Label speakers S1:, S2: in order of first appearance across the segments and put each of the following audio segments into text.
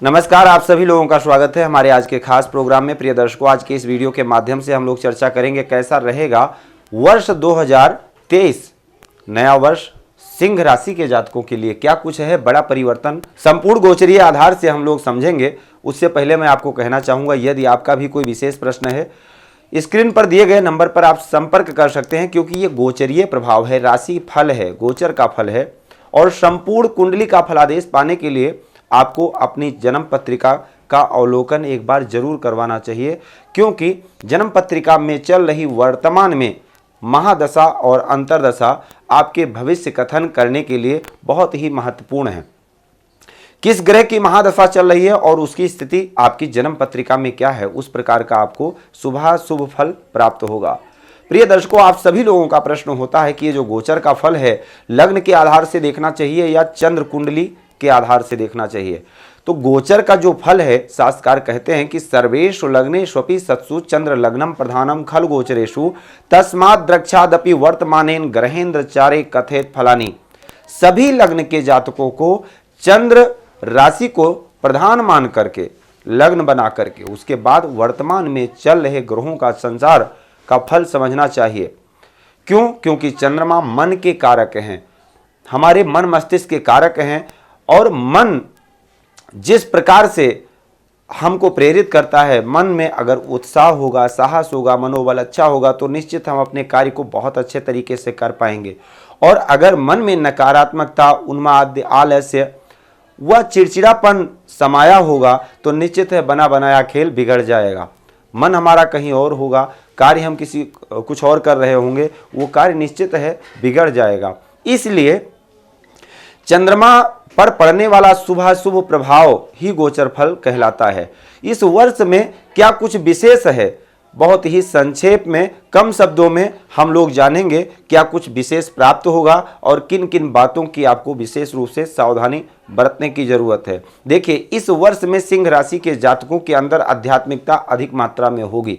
S1: नमस्कार, आप सभी लोगों का स्वागत है हमारे आज के खास प्रोग्राम में। प्रिय दर्शकों, आज के इस वीडियो के माध्यम से हम लोग चर्चा करेंगे कैसा रहेगा वर्ष 2023 नया वर्ष सिंह राशि के जातकों के लिए। क्या कुछ है बड़ा परिवर्तन, संपूर्ण गोचरीय आधार से हम लोग समझेंगे। उससे पहले मैं आपको कहना चाहूँगा, यदि आपका भी कोई विशेष प्रश्न है, स्क्रीन पर दिए गए नंबर पर आप संपर्क कर सकते हैं, क्योंकि ये गोचरीय प्रभाव है, राशि फल है, गोचर का फल है और संपूर्ण कुंडली का फलादेश पाने के लिए आपको अपनी जन्म पत्रिका का अवलोकन एक बार जरूर करवाना चाहिए, क्योंकि जन्म पत्रिका में चल रही वर्तमान में महादशा और अंतरदशा आपके भविष्य कथन करने के लिए बहुत ही महत्वपूर्ण है। किस ग्रह की महादशा चल रही है और उसकी स्थिति आपकी जन्म पत्रिका में क्या है, उस प्रकार का आपको शुभ फल प्राप्त होगा। प्रिय दर्शकों, आप सभी लोगों का प्रश्न होता है कि ये जो गोचर का फल है लग्न के आधार से देखना चाहिए या चंद्र कुंडली के आधार से देखना चाहिए। तो गोचर का जो फल है, शास्त्रकार कहते हैं कि सर्वेषु लग्नेष्वपि सत्सु चंद्र लग्नम प्रधानम खल गोचरेषु तस्मात् द्रक्षादपि वर्तमानेन ग्रहेंद्र चारे कथेत फलानी। सभी लग्न के जातकों को चंद्र राशि को प्रधान मान करके लग्न बना करके उसके बाद वर्तमान में चल रहे ग्रहों का संसार का फल समझना चाहिए। क्यों? क्योंकि चंद्रमा मन के कारक हैं, हमारे मन मस्तिष्क के कारक हैं और मन जिस प्रकार से हमको प्रेरित करता है, मन में अगर उत्साह होगा, साहस होगा, मनोबल अच्छा होगा तो निश्चित हम अपने कार्य को बहुत अच्छे तरीके से कर पाएंगे। और अगर मन में नकारात्मकता, उन्माद, आलस्य व चिड़चिड़ापन समाया होगा तो निश्चित है बना बनाया खेल बिगड़ जाएगा। मन हमारा कहीं और होगा, कार्य हम कुछ और कर रहे होंगे, वो कार्य निश्चित है बिगड़ जाएगा। इसलिए चंद्रमा पर पड़ने वाला शुभ प्रभाव ही गोचर फल कहलाता है। इस वर्ष में क्या कुछ विशेष है, बहुत ही संक्षेप में कम शब्दों में हम लोग जानेंगे क्या कुछ विशेष प्राप्त होगा और किन किन बातों की आपको विशेष रूप से सावधानी बरतने की जरूरत है। देखिए, इस वर्ष में सिंह राशि के जातकों के अंदर आध्यात्मिकता अधिक मात्रा में होगी,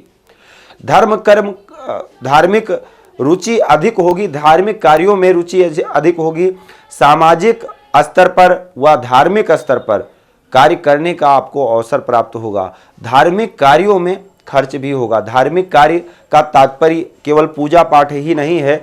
S1: धर्म कर्म धार्मिक रुचि अधिक होगी, धार्मिक कार्यों में रुचि अधिक होगी, सामाजिक स्तर पर व धार्मिक स्तर पर कार्य करने का आपको अवसर प्राप्त होगा। धार्मिक कार्यों में खर्च भी होगा। धार्मिक कार्य का तात्पर्य केवल पूजा पाठ ही नहीं है,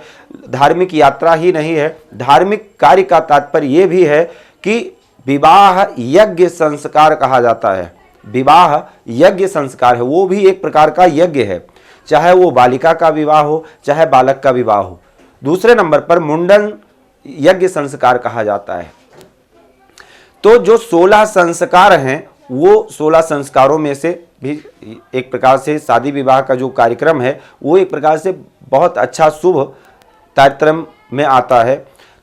S1: धार्मिक यात्रा ही नहीं है। धार्मिक कार्य का तात्पर्य यह भी है कि विवाह यज्ञ संस्कार कहा जाता है। विवाह यज्ञ संस्कार है, वो भी एक प्रकार का यज्ञ है, चाहे वो बालिका का विवाह हो चाहे बालक का विवाह हो। दूसरे नंबर पर मुंडन यज्ञ संस्कार कहा जाता है। तो जो 16 संस्कार हैं, वो 16 संस्कारों में से भी एक प्रकार से शादी विवाह का जो कार्यक्रम है वो एक प्रकार से बहुत अच्छा शुभ कार्यक्रम में आता है।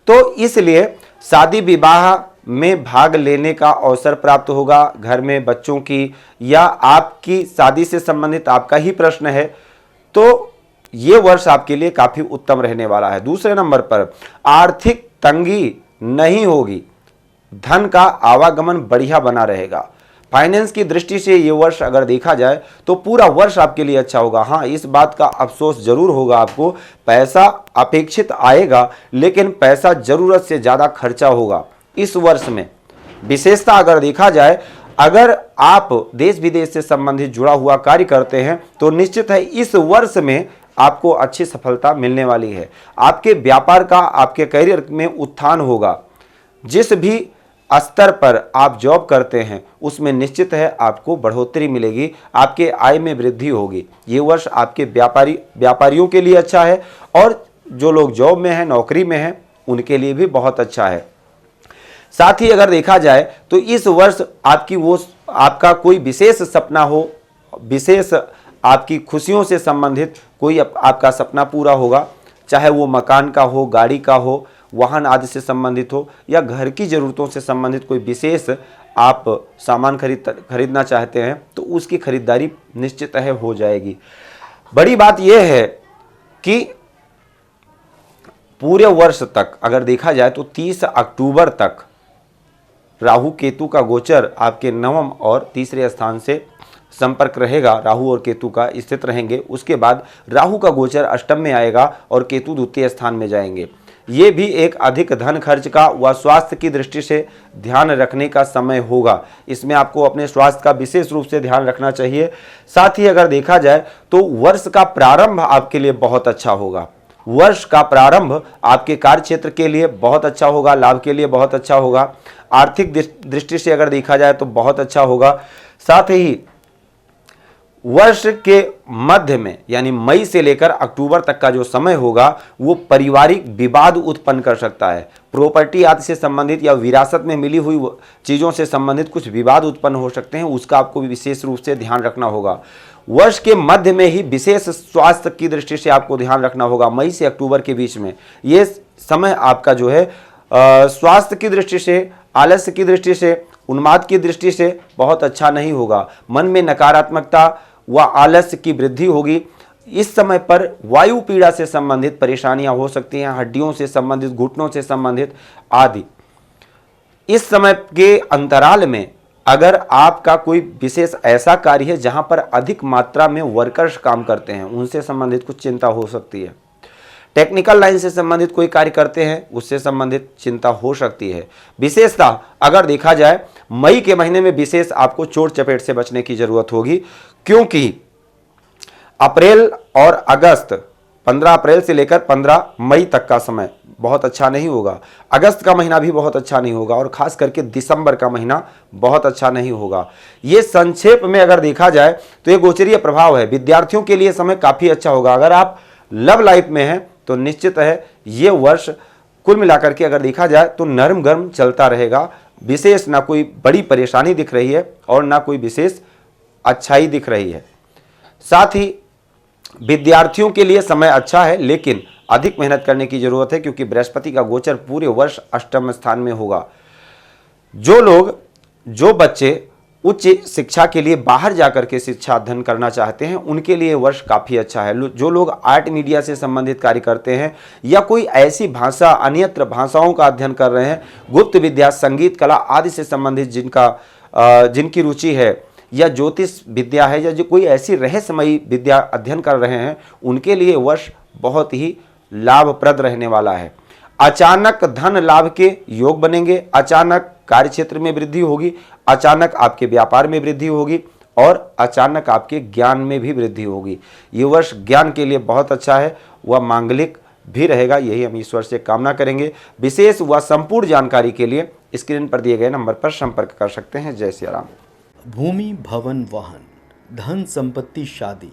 S1: तो इसलिए शादी विवाह में भाग लेने का अवसर प्राप्त होगा। घर में बच्चों की या आपकी शादी से संबंधित आपका ही प्रश्न है तो ये वर्ष आपके लिए काफी उत्तम रहने वाला है। दूसरे नंबर पर आर्थिक तंगी नहीं होगी, धन का आवागमन बढ़िया बना रहेगा। फाइनेंस की दृष्टि से ये वर्ष अगर देखा जाए तो पूरा वर्ष आपके लिए अच्छा होगा। हाँ, इस बात का अफसोस जरूर होगा आपको, पैसा अपेक्षित आएगा लेकिन पैसा जरूरत से ज्यादा खर्चा होगा इस वर्ष में। विशेषता अगर देखा जाए, अगर आप देश विदेश से संबंधित जुड़ा हुआ कार्य करते हैं तो निश्चित है इस वर्ष में आपको अच्छी सफलता मिलने वाली है। आपके व्यापार का, आपके करियर में उत्थान होगा। जिस भी स्तर पर आप जॉब करते हैं उसमें निश्चित है आपको बढ़ोतरी मिलेगी, आपके आय में वृद्धि होगी। ये वर्ष आपके व्यापारियों के लिए अच्छा है और जो लोग जॉब में हैं, नौकरी में हैं, उनके लिए भी बहुत अच्छा है। साथ ही अगर देखा जाए तो इस वर्ष आपका कोई विशेष सपना हो, विशेष आपकी खुशियों से संबंधित कोई आपका सपना पूरा होगा, चाहे वो मकान का हो, गाड़ी का हो, वाहन आदि से संबंधित हो या घर की ज़रूरतों से संबंधित कोई विशेष आप सामान खरीदना चाहते हैं तो उसकी खरीदारी निश्चित है हो जाएगी। बड़ी बात यह है कि पूरे वर्ष तक अगर देखा जाए तो 30 अक्टूबर तक राहु केतु का गोचर आपके नवम और तीसरे स्थान से संपर्क रहेगा। राहु और केतु का स्थित रहेंगे। उसके बाद राहु का गोचर अष्टम में आएगा और केतु द्वितीय स्थान में जाएंगे। ये भी एक अधिक धन खर्च का व स्वास्थ्य की दृष्टि से ध्यान रखने का समय होगा। इसमें आपको अपने स्वास्थ्य का विशेष रूप से ध्यान रखना चाहिए। साथ ही अगर देखा जाए तो वर्ष का प्रारंभ आपके लिए बहुत अच्छा होगा। वर्ष का प्रारंभ आपके कार्य क्षेत्र के लिए बहुत अच्छा होगा, लाभ के लिए बहुत अच्छा होगा। आर्थिक दृष्टि से अगर देखा जाए तो बहुत अच्छा होगा। साथ ही वर्ष के मध्य में यानी मई से लेकर अक्टूबर तक का जो समय होगा वो पारिवारिक विवाद उत्पन्न कर सकता है। प्रॉपर्टी आदि से संबंधित या विरासत में मिली हुई चीज़ों से संबंधित कुछ विवाद उत्पन्न हो सकते हैं, उसका आपको विशेष रूप से ध्यान रखना होगा। वर्ष के मध्य में ही विशेष स्वास्थ्य की दृष्टि से आपको ध्यान रखना होगा। मई से अक्टूबर के बीच में ये समय आपका जो है स्वास्थ्य की दृष्टि से, आलस्य की दृष्टि से, उन्माद की दृष्टि से बहुत अच्छा नहीं होगा। मन में नकारात्मकता व आलस्य की वृद्धि होगी। इस समय पर वायु पीड़ा से संबंधित परेशानियां हो सकती हैं, हड्डियों से संबंधित, घुटनों से संबंधित आदि। इस समय के अंतराल में अगर आपका कोई विशेष ऐसा कार्य है जहां पर अधिक मात्रा में वर्कर्स काम करते हैं, उनसे संबंधित कुछ चिंता हो सकती है। टेक्निकल लाइन से संबंधित कोई कार्य करते हैं, उससे संबंधित चिंता हो सकती है। विशेषतः अगर देखा जाए मई के महीने में विशेष आपको चोट चपेट से बचने की जरूरत होगी, क्योंकि अप्रैल और अगस्त 15 अप्रैल से लेकर 15 मई तक का समय बहुत अच्छा नहीं होगा। अगस्त का महीना भी बहुत अच्छा नहीं होगा और खास करके दिसंबर का महीना बहुत अच्छा नहीं होगा। ये संक्षेप में अगर देखा जाए तो ये गोचरीय प्रभाव है। विद्यार्थियों के लिए समय काफ़ी अच्छा होगा। अगर आप लव लाइफ में हैं तो निश्चित है ये वर्ष कुल मिलाकर के अगर देखा जाए तो नरम गर्म चलता रहेगा। विशेष ना कोई बड़ी परेशानी दिख रही है और ना कोई विशेष अच्छाई दिख रही है। साथ ही विद्यार्थियों के लिए समय अच्छा है, लेकिन अधिक मेहनत करने की जरूरत है, क्योंकि बृहस्पति का गोचर पूरे वर्ष अष्टम स्थान में होगा। जो बच्चे उच्च शिक्षा के लिए बाहर जाकर के शिक्षा अध्ययन करना चाहते हैं, उनके लिए वर्ष काफ़ी अच्छा है। जो लोग आर्ट मीडिया से संबंधित कार्य करते हैं या कोई ऐसी भाषा, अन्यत्र भाषाओं का अध्ययन कर रहे हैं, गुप्त विद्या, संगीत, कला आदि से संबंधित जिनकी रुचि है, या ज्योतिष विद्या है, या जो कोई ऐसी रहस्यमयी विद्या अध्ययन कर रहे हैं, उनके लिए वर्ष बहुत ही लाभप्रद रहने वाला है। अचानक धन लाभ के योग बनेंगे, अचानक कार्य क्षेत्र में वृद्धि होगी, अचानक आपके व्यापार में वृद्धि होगी और अचानक आपके ज्ञान में भी वृद्धि होगी। ये वर्ष ज्ञान के लिए बहुत अच्छा है, वह मांगलिक भी रहेगा, यही हम ईश्वर से कामना करेंगे। विशेष व संपूर्ण जानकारी के लिए स्क्रीन पर दिए गए नंबर पर संपर्क कर सकते हैं। जय श्री राम।
S2: भूमि, भवन, वाहन, धन, संपत्ति, शादी,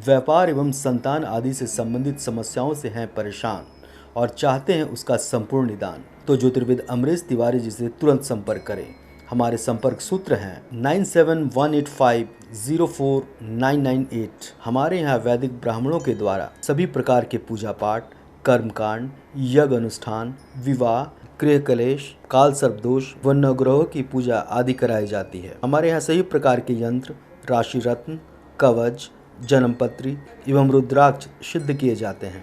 S2: व्यापार एवं संतान आदि से संबंधित समस्याओं से हैं परेशान और चाहते हैं उसका संपूर्ण निदान, तो ज्योतिर्विद अमरीश तिवारी जी से तुरंत संपर्क करें। हमारे संपर्क सूत्र हैं 9718504998। हमारे यहाँ वैदिक ब्राह्मणों के द्वारा सभी प्रकार के पूजा पाठ, कर्मकांड, यज्ञ अनुष्ठान, विवाह, गृह कलेश, काल सर्पदोष व नवग्रहों की पूजा आदि कराई जाती है। हमारे यहाँ सभी प्रकार के यंत्र, राशि रत्न, कवच, जन्मपत्री एवं रुद्राक्ष सिद्ध किए जाते हैं।